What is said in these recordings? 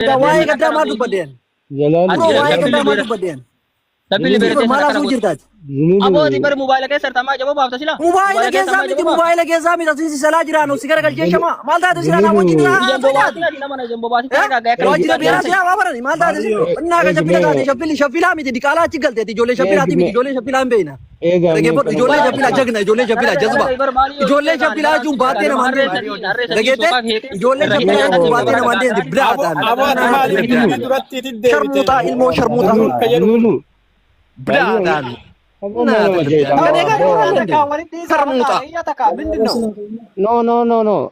Waa'ee gaddaa maal dubbadeen? Waa'ee gaddaa maal dubbadeen? Tapi liberté maal asuu jirtaati? Abooti bar mobaayila keessa sartamaa jaboo baafta sila. Mobaayila keessaa miti asiin salaa jiraanu si gara galchee shama. Maal taate sila naa wajjin waajjira biiraa siyaa waa barani maal taate sila. Innaa kan shabbila taate shabbilaa miti diqaalaa achi galteeti ijoollee shabbilaati miti ijoollee shabbilaa hin beekna. Ijoollee shabbilaa jagna ijoollee shabbilaa jazba. Ijoollee shabbilaa jechuun baattee namaan deemti. Dhageette ijoollee shabbilaa jechuun baattee namaan deemti biraa ta'an. Sharmuutaa ilmoo sharmuutaa. Biraa ta'an. No.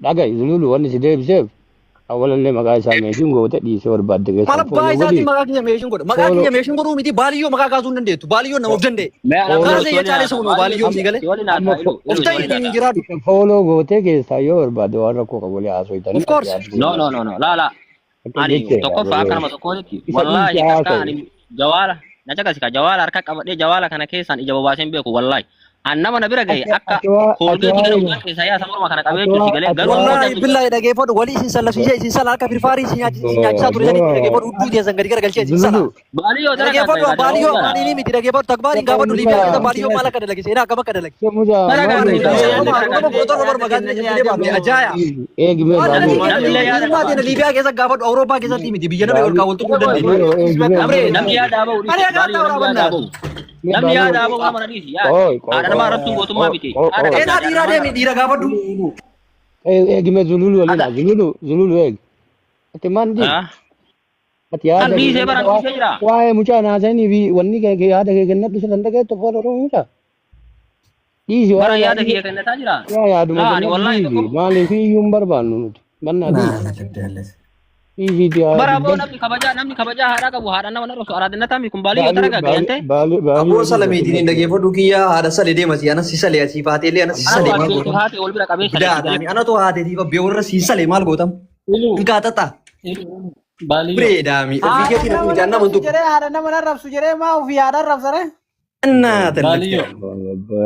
Daga Zululu wanni si deebisee awwalallee maqaa isaa meeshuun goote dhiisee barbaadde keessa. Maal abbaa isaatiin maqaa kiyya meeshuun godha. Maqaa kiyya meeshuun godhuu miti baaliyyoo maqaa kaasuu hin dandeettu. Baaliyyoo nama of danda'e. Kaasee yacaalee sa'uunoo baaliyyoo si galee. Of ta'e ittiin jiraatu. Fooloo gootee keessaa yoo barbaadde waan rakkoo qabu lee haasoo itanii. Of course. No. Lala. Ani tokkoffaa akkanuma tokkooti. Wallaahi takka ani jawaala. Na caqasika jawaala harka qabadhee jawaala kana keessaan ija bobaaseen beeku wallaahi. Annama na bira gahe akka koolgeetii gara uummaa keessaa yaa samurma kana qabee jechuuti galee garuu wallahi billahi dhageeffadhu walii isin sallafsiisee isin sala akka firfaarii isin nyaachisaa ture jedhanii dhageeffadhu hudduu teessan gadi gara galchee isin sala. Dhageeffadhu baaliyyoo maaliin miti dhageeffadhu takbaariin gaafadhu liibiyaa keessa baaliyyoo maal akka dalage seenaa akkam akka dalage. Liibiyaa keessa gaafadhu Awurooppaa keessatti miti biyya nama ol kaawwaltu kun dandeenye. Namni yaada bahu. Namni yaada bahu mana dhiisi yaada. Haadha namaa rabtuun gootummaa miti. Eenaa dhiiraa deemi dhiira gaafadhu. Eegime Zululu waliin Zululu eeg. Ati maan jee? Ati yaada. Kan dhiisee baran dhiisee jira. Waa'ee mucaa naasanii fi wanni kee yaada kee kennadhu isa danda'e tokko oromoo mucaa. Dhiisi Baran yaada kee kennataa jira. Yaa yaaduma kennatii maaliif iyyuu hin barbaannu nuti. Mannaa dhiisi. Baraboo namni kabajaa haadha qabu haadha nama narrosu araadinnataa mi kun baaliyyoo dalagaa gayante. Aboo salamiitiin hin dhageeffadhu kiyyaa haadha salee deemasi anas si salee asii faateellee anas si salee maal gootam. Haati ol bira qabee salee. Anatu haateetiif abbee warra si salee maal gootam. Hin kaatataa. Bireedaami. Ofii keetiin ofii jaannaa mantu. Jedhee haadha nama narrabsu jedhee maa ofii haadha narrabsare.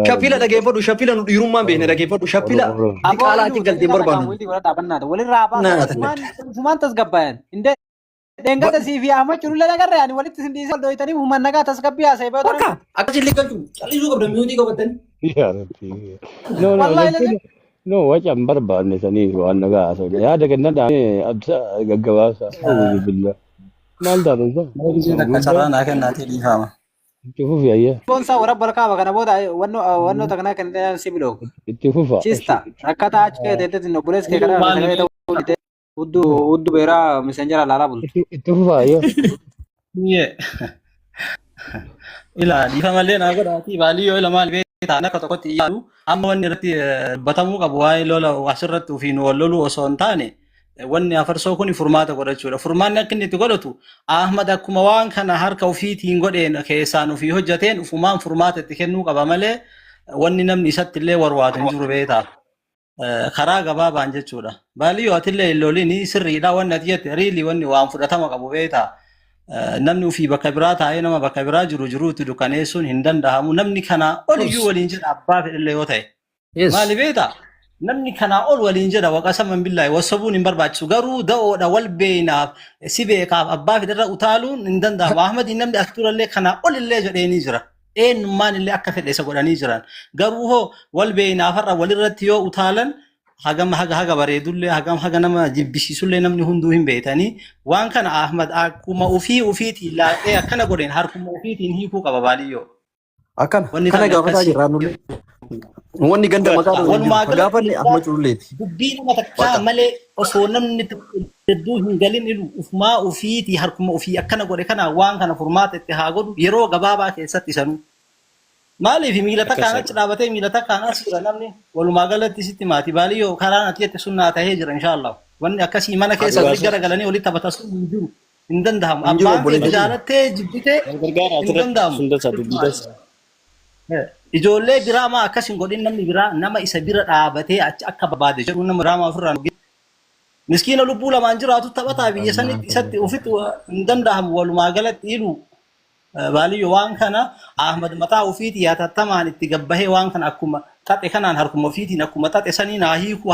Shapila dhageeffadhu shapila nu dhiirummaan beekne dhageeffadhu shapila diqaalaatti galtee barbaadu. Fumaan tasgabbaa'an. Dengata si fi amma churulle nagarra yani walitti sindii sal doytani fumaan nagaa tasgabbii haasa'e beeku. Bakka akkasiin liqalchu callisuu qabdan mi'ootii qabattan. No wacan barbaadne sanii waan nagaa haasa'u yaada kennadhaan absa gaggabaasa. Maal taatan sa? Akka carraa naa kennaatee dhiifama. Itti fufi ayya. Bonsa warra balkaaba kana booda wanno takana kan si bilo. Itti fufa. Chista akkata achi kee teetti no bulees kee kana ta'uu uddu beera messenger alaala bulu. Itti fufa ayya. Ye. Ila dhiifama illee naa godhaati baaliyyoo ila maal beektaa akka tokkotti yaadu amma wanni irratti batamuu qabu waa'ee lola asirratti ofiin wal loluu osoo hin taane. Wanni afarsoo kun furmaata godhachuudha. Furmaanni akka inni itti godhatu Ahmad akkuma waan kana harka ofiitiin godheen keessaan ofii hojjateen ufumaan furmaata itti kennuu qaba malee wanni namni isatti illee warwaatu hin jiru beektaa. Karaa gabaabaan jechuudha. Baaliyyoo atillee loliin sirriidha wanni ati jette riilii wanni waan fudhatama qabu beektaa. Namni ofii bakka biraa taa'ee nama bakka biraa jiruutti dukaneessuun hin danda'amu. Namni kanaa oliyyuu waliin jedha abbaa fedhillee yoo ta'e. Maali beektaa? Namni kanaa ol waliin jedha waqasaman billaahi wasabuun hin barbaachisu garuu da'oodha wal beeynaaf si beekaaf abbaa fedharra utaaluun hin danda'amu. Ahmad namni as turallee kanaa ol illee jedheenii jira. Eenyummaan illee akka fedhe isa godhanii jiran. Garuu hoo wal beeynaafarra walirratti yoo utaalan hagam haga bareedullee hagam haga nama jibbisiisullee namni hunduu hin beekanii waan kana Ahmad akkuma ofiitiin laaqee akkana godheen harkuma ofiitiin hiikuu qaba baaliyyoo. Akkana kana gaafataa jirraa nullee. Wanni ganda maqaa gaafanne amma cululleeti. Dubbii nama takkaa malee osoo namni hedduu hin galin ilu ufumaa ofiitii harkuma ofii akkana godhe kana waan kana furmaata itti haa godhu yeroo gabaabaa keessatti sanuu. Maaliif miila takkaan achi dhaabatee miila takkaan as jira namni walumaa galatti sitti maatii baaliyyoo karaan ati jette sunnaa tahee jira inshaallah. Wanni akkasii mana keessa walitti garagalanii walitti taphatan sun hin jiru. Hin danda'amu. Abbaan fi jaalattee jibbitee hin danda'amu. Ijoollee biraa maa akkas hin godhin namni biraa nama isa bira dhaabatee achi akka barbaade jedhu nama biraa maa ofirraa nugi. Miskiina lubbuu lamaan jiraatu taphataa biyya sanitti isatti ofitti hin danda'amu walumaa galatti ilu. Baaliyyoo waan kana Ahmad mataa ofiitii yaatattamaan itti gabbahee waan kana akkuma xaxe kanaan harkuma ofiitiin akkuma xaxe saniin haa hiiku.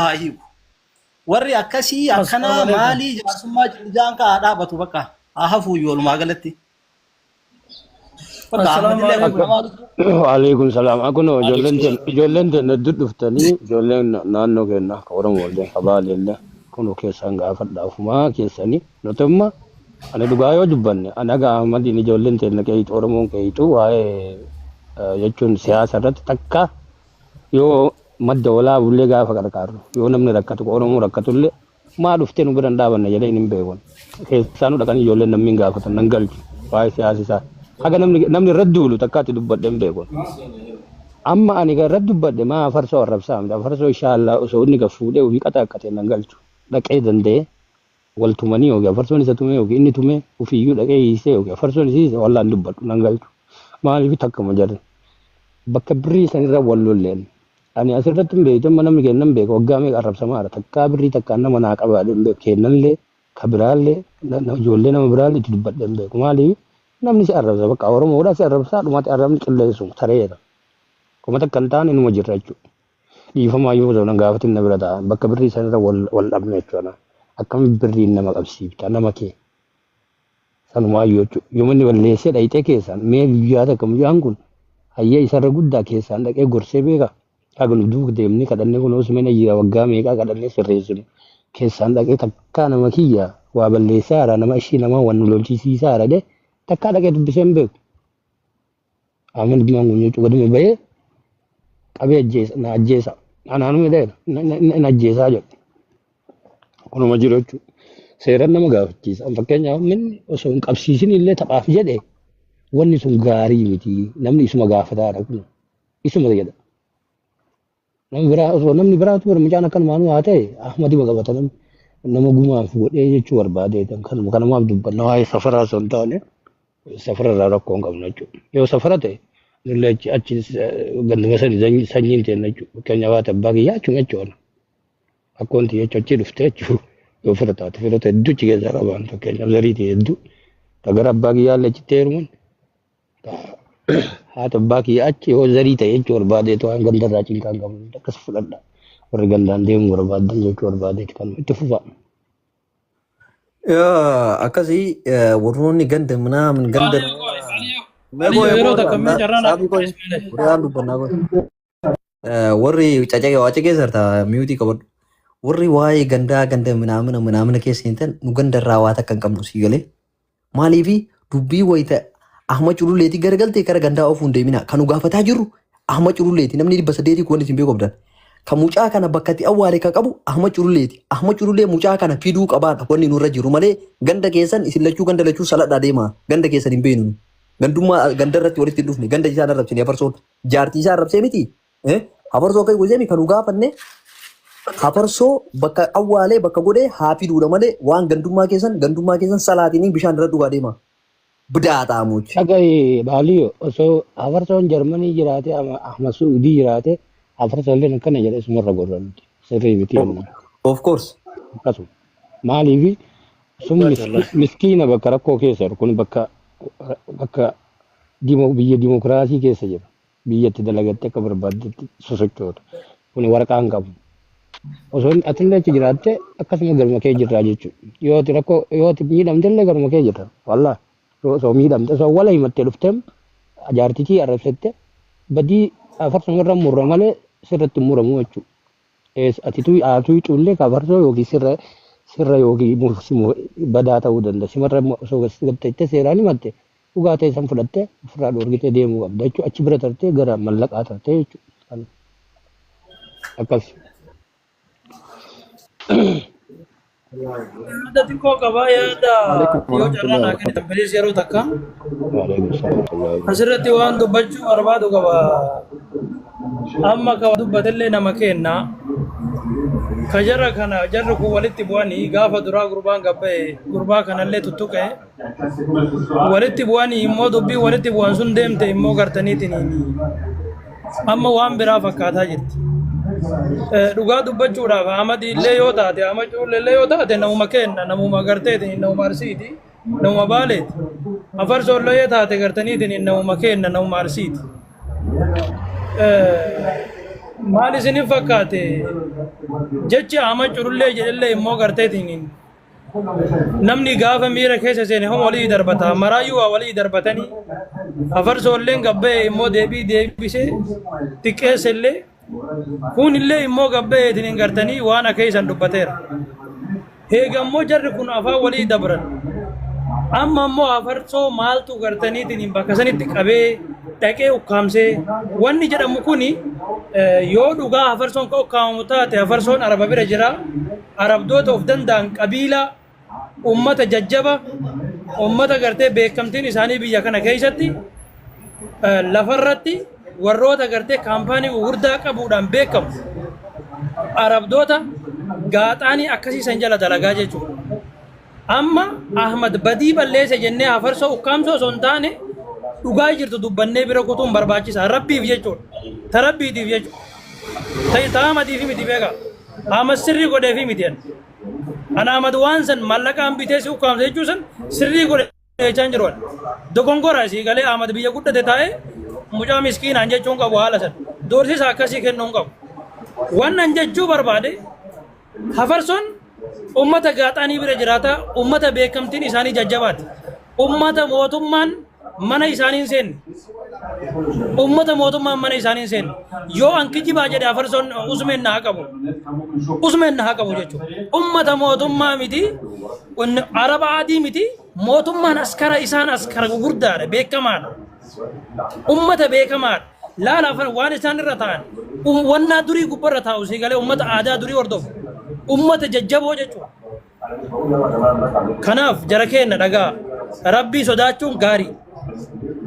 warri akkasii akkana maalii jaarsummaa jaan ka dhaabatu bakka ahafu yoolumaa galatti Waalaikum salam. Aku no ijoolleen hedduu dhuftanii ijoolleen naannoo keenyaa ka Oromoo walleen kabaalellee kun keessan gaafadhaafumaa keessanii nutumma ani dhugaa yoo dubbanne ani aga Ahmadiin ijoolleen teenya keeyitu Oromoon keeyitu waa'ee jechuun siyaasa irratti takka yoo madda walaa bullee gaafa qarqaarru yoo namni rakkatu Oromoo rakkatullee maa dhuftee nu biran dhaabanna jedhee hin beekon keessaanuu dhaqanii ijoolleen namni hin gaafatan nan galchu waa'ee siyaasa isaa haga namni irratti duulu takkaatti dubbadhe hin beekon amma ani kan irratti dubbadhe maa farsoo arrabsaa miti farsoo inshaallah osoo inni kan fuudhee ofii qaxaaqqatee nan galchu dhaqee danda'ee wal tumanii yookiin farsoon isa tumee yookiin inni tumee ofiiyyuu dhaqee hiisee yookiin farsoon isa wallaan dubbadhu nan galchu maaliif takkama jarri bakka birrii sanirra wal lolleen ani asirratti hin beektu amma namni kennan beeka waggaa meeqa arrabsamaadha takkaa birrii takkaan nama naa qabaadhe hin beeku kennanillee ka biraallee ijoollee nama biraallee itti dubbadhe hin beeku maaliif namni si arrabsa bakka Oromoodhaa si arrabsaa dhumaatti arrabni qilleessu tareera kuma takka hin taane inuma jirra jechuudha dhiifamaa yoo ta'u nan gaafatin na bira ta'a bakka birrii sanirra wal dhabne jechuudha akkamitti birriin nama qabsiifta nama kee sanumaayyuu jechuudha yoo manni balleessee dhayitee keessaan mee guyyaa takka mucaan kun hayyee isarra guddaa keessaan dhaqee gorsee beeka haga nu duuka deemnee kadhannee kun osoo mana jira waggaa meeqaa kadhannee sirreessinu keessaan dhaqee takkaa nama kiyya waa balleessaa haara nama ishii nama waan nu lolchisiisaa haara de takkaa dhaqee dubbisee hin beeku Ahmed Dimaan kun jechuudha gaduma bahee qabee na ajjeesa anaanuma dheera na ajjeesaa jedhu kunuma jiru jechuudha seeraan nama gaafachiisa fakkeenyaaf minni osoo hin qabsiisin illee taphaaf jedhe wanni sun gaarii miti namni isuma gaafataadha kun isuma jedha namni biraa osoo namni biraatu bara mucaan akkanumaanuu haa ta'e Ahmadi bagabata nama gumaaf godhee jechuu barbaadeetan kanumaaf dubbanna waa'ee safaraa osoo hin taane safararraa rakkoo hin qabnu jechuudha yoo safara ta'e nullee achi ganduma sanyiin ta'e jechuudha fakkeenyaaf haati abbaa kiyyaa achuma jechuudha akkoonti jechuu achi dhuftee jechuudha yoo fira taate firoota hedduu achi keessaa qaban fakkeenyaaf zariitii hedduu tagara abbaa kiyyaa illee achitti heeruman haati abbaa kiyyaa achi yoo zarii ta'e jechuu barbaadeetu waan gandarraa cinqaan qabu akkas fudhadha warri gandaan deemuu barbaadan jechuu barbaadeeti kan itti fufa. Akkasii warroonni ganda minaamin ganda warri cacaqee waa caqee sarta miyuutii qabadhu warri waa'ee ganda minaamina keessa hin ta'an nu gandarraa waa takka hin qabnu sii galee maaliifi dubbii wayita Ahmad Cululleetii garagaltee kara gandaa ofuun deemina kan nu gaafataa jirru Ahmad Cululleetii namni 800 kuwan isin beeku abdan kan mucaa kana bakkatti awwaale kan qabu Ahmad Cululleeti Ahmad Culullee mucaa kana fiduu qabaadha wanni nurra jiru malee ganda keessan isin lachuu ganda lachuu saladhaa deema ganda keessan hin beenu gandummaa ganda irratti walitti hin dhufne ganda isaan arrabsine afarsoon jaartii isaa arrabsee miti afarsoo kai gozeemi kan nu gaafanne afarsoo bakka awwaalee bakka godhee haa fiduudha malee waan gandummaa keessan salaatiin bishaan irra dhugaa deema bidaa taamuuchi. Dhagai baaliyo osoo afarsoon Jarmanii jiraate Ahmad Suudii jiraate afarsoolleen akkana jedhe isumarra gorramti sirrii miti. Of course. Akkasuma maaliifi sun miskiina bakka rakkoo keessa jiru kun bakka biyya dimokiraasii keessa jira biyyatti dalagatte akka barbaaddetti sosochoota kun waraqaa hin qabu. Osoo atillee achi jiraatte akkasuma garuma kee jirraa jechuudha yooti miidhamtellee garuma kee jirra wallaahi. So miidhamte so wala himattee dhufteem jaartitii arrabsette badii afarsuma irra murra malee sirratti muramu jechuudha. Atituu cullee kafarsoo yookiin sirra yookiin badaa ta'uu danda'a. Simarra osoo gattee seeraan himatte dhugaa ta'e san fudhattee ofirraa dhoorgitee deemuu qabda jechuudha. Achi bira tartee gara mallaqaa tartee jechuudha. Akkas. Ada xiqqoo qabaa yaada yoo carraa naa kennitan bilis yeroo takka asirratti waan dubbachuu barbaadu qaba. Amma ka dubbatellee nama kenna ka jarra kana jarri kun walitti bu'anii gaafa duraa gurbaan gabba'e gurbaa kanallee tuttuqe walitti bu'anii immoo dubbii walitti bu'an sun deemte immoo gartaniitiin amma waan biraa fakkaataa jirti. Dhugaa dubbachuudhaaf Ahmadi illee yoo taate Ahmad Culullee yoo taate namuma kenna namuma garteetiin namuma arsiiti namuma baaleeti afarsoollee yoo taate gartaniitiin namuma kenna namuma arsiiti maal isinin fakkaate jechi ama curullee jedhellee immoo garteetiin namni gaafa miira keessa seene hom walii darbata maraayyuu waa walii darbatanii afarsoolleen gabbee immoo deebisee xiqqeessellee kun illee immoo gabbeetiin hin gartanii waan akeeysan dubbateera heegammoo jarri kun afaan walii dabran amma ammoo afarsoo maaltu gartaniitiin bakka sanitti qabee dhaqee ukkaamsee wanni jedhamu kuni yoo dhugaa afarsoon ka ukkaamamu taate afarsoon araba bira jira arabdoota of danda'an qabiilaa ummata jajjaba ummata gartee beekamtiin isaanii biyya kana keessatti lafarratti warroota gartee kaampaanii gurguddaa qabuudhaan beekamu arabdoota gaaxaanii akkasiisan jala dalagaa jechuudha. Amma Ahmad badii balleesse jennee afarsoo ukkaamsoo osoo hin taane dhugaa jirtu dubbannee bira kutuun barbaachisa rabbiif jechuudha. Ta rabbiitiif jechuudha. Ta Ahmadiif miti beeka. Ahmad sirrii godheefi miti jedha. Ana Ahmad waan san mallaqaan bitee si ukkaamsa jechuu san sirrii godhee jechaan jiru. Dogongora isii galee Ahmad biyya guddate taa'ee mucaa miskiinaan jechuun qabu haala san. Doorsisa akkasii kennuun qabu. Wannan jechuu barbaade afarsoon ummata gaaxaanii bira jiraata ummata beekamtiin isaanii jajjabaati ummata mootummaan mana isaaniin seenne ummata mootummaan mana isaaniin seenne yoo an kijibaa jedhe afarsoon usmeen na haa qabu jechuudha ummata mootummaa miti araba adii miti mootummaan askara isaan askara gurguddaadha beekamaadha ummata beekamaadha laala waan isaan irra ta'an wannaa durii gubbarra taa'u si galee ummata aadaa durii hordofu ummata jajjaboo jechuudha. Kanaaf jara keenna dhagaa rabbii sodaachuun gaarii.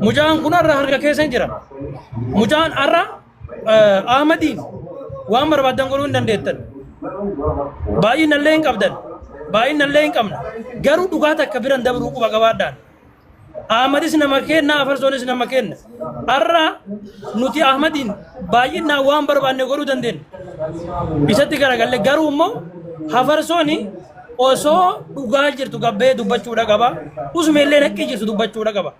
Mucaan kun har'a harka keessa hin jira. Mucaan har'a Ahmadiin waan barbaadan godhuu hin dandeettan. Baay'inallee hin qabdan. Baay'inallee hin qabna. Garuu dhugaa takka biran dabruu quba qabaadhaan. Ahmadis nama kenna afarsoonis nama kenna. Har'a nuti Ahmadiin baay'inaan waan barbaanne godhuu dandeenya. Isatti garagalee garuu immoo afarsooni osoo dhugaa jirtu gabbee dubbachuudha qaba. Usmeellee naqqii jirtu dubbachuudha qaba.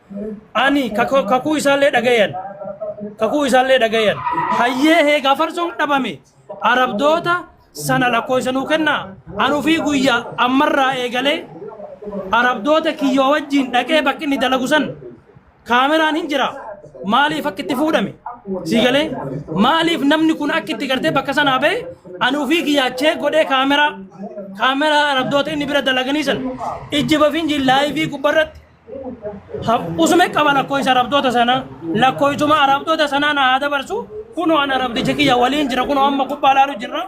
Ani kakuu isaallee dhagayan. Kakuu isaallee dhagayan. Hayyee heega afarsoon dhabame arabdoota sana lakkoofsanuu kennaa. Anuu fi guyyaa ammarraa eegalee arabdoota kiyyoo wajjin dhaqee bakki inni dalagu san kaameraan hin jira. Maaliif akka itti fuudhame? Siigalee maaliif namni kun akka itti gartee bakka sanaa ba'e anuu fi kiyyaachee godhee kaameraa arabdoota inni bira dalaganii san ijji bafiin laayivii gubbarratti usume qaba lakkoofsa arabdoota sanaa lakkoofsuma arabdoota sanaa na haa dabarsu kunoo an arabdicha kiyya waliin jira kunoo amma kubbaa laalu jirra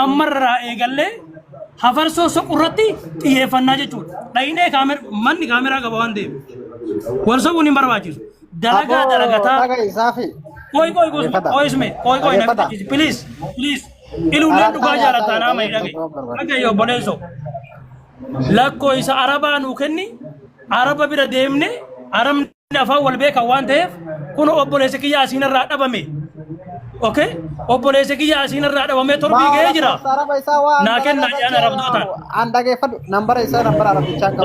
ammarraa eegallee afarsoo soqurratti xiyyeeffannaa jechuudha. Dhahinee manni kaameraa qaba waan ta'eef warsa kun hin barbaachisu. Dalagataa. Koi namni please iluuleen dhugaa jaalataa nama hidhage dhagayo boleeso lakkoo isa arabaa nuu kenni araba bira deemne arabni afaan wal beekan waan ta'eef kun obboleessa kiyya asiinirraa dhabame okay obboleessa kiyya asiinirraa dhabame torbii ga'ee jira naa kennaa jaan arabdootaan andageeffadhu nambara isaa nambara arabichaa qabu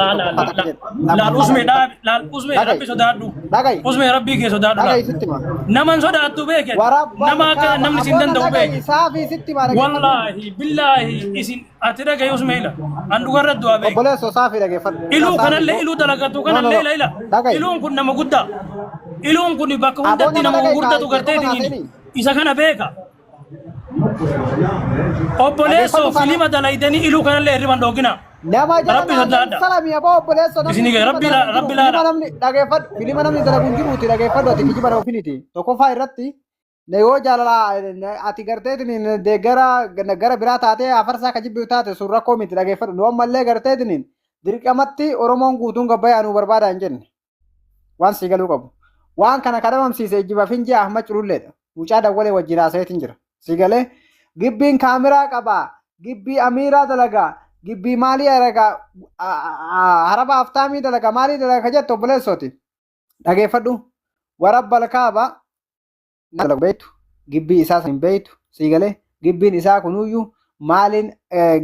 laal usme rabbi sodaadhu usme rabbii kee sodaadhu naman sodaattu beeke nama akka namni sin danda'u beeke wallahi billahi isin ati dhagaye usmeela an dhugarra du'a beeke obboleesso saafi dhageeffadhu iluu kanallee iluu dalagatu kanallee ila iluun kun nama guddaa iluun kun bakka hundatti nama gurguddatu garteetiin isa kana beeka obboleesso filima dalaydanii iluu kanallee hirriban dhoogina nama jala salami abo obboleesso isini rabbi laada namni dhageeffadhu filima namni dalaguun jiruuti dhageeffadhu ati kijiba ofiniti tokkoffaa irratti ne yoo jaalala ati garteetiin gara biraa taatee afarsaa kajibbiu taate sun rakkoo miti dhageeffadhu nu ammallee garteetiin dirqamatti oromoon guutuun gabbayyaa nu barbaada hin jenne waan sii galuu qabu waan kana kadhamamsiise ijjiba finjii ahmad cululleedha mucaa dawwalee wajjin haasayeetiin jira sii galee gibbiin kaameraa qabaa gibbii amiiraa dalagaa gibbii maalii dalagaa haraba aftaamii dalagaa maalii dalagaa jettu obboleessooti dhageeffadhu warabbal kaaba beektu gibbii isaa hin beektu sii galee gibbiin isaa kunuyyuu maaliin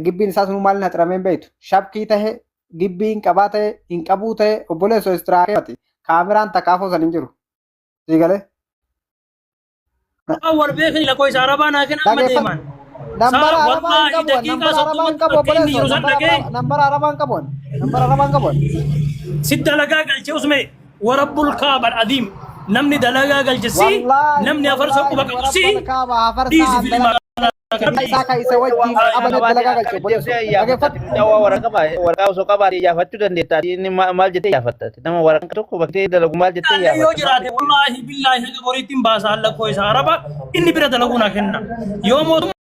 gibbiin isaa sunuu maaliin haxirameen beektu shabkii tahe gibbiin qabaa tahe hin qabuu tahe obboleessoo istiraakee kaameraan takkaafoo san hin jiru sii galee أول بيخني لكويس عربانا كنا أما ديمان Number Sa- Araban wallahi, kabon, dakika number satu Araban menit kabon, pakai boleh ini so, urusan lagi. number Araban kabon, number Araban kabon. ست دلقاق الجوزمي ورب الكعبة العظيم نمني دلقاق الجسي نمني أفرسه بك قصي ديزي في المكان Saka isa wajjin abana dalaga galche boleh so. Dhaggeeffadhu. Jawa waraqaa osoo qabaate yaafachuu dandeetta. Inni maal jettee yaafatta? Nama waraqaa tokko baktee dalagu maal jettee yoo yaafatta? jiraate wallahi billahi haga boriitiin baasa alla koo isa araba inni bira dalaguu na kenna yoo mootummaa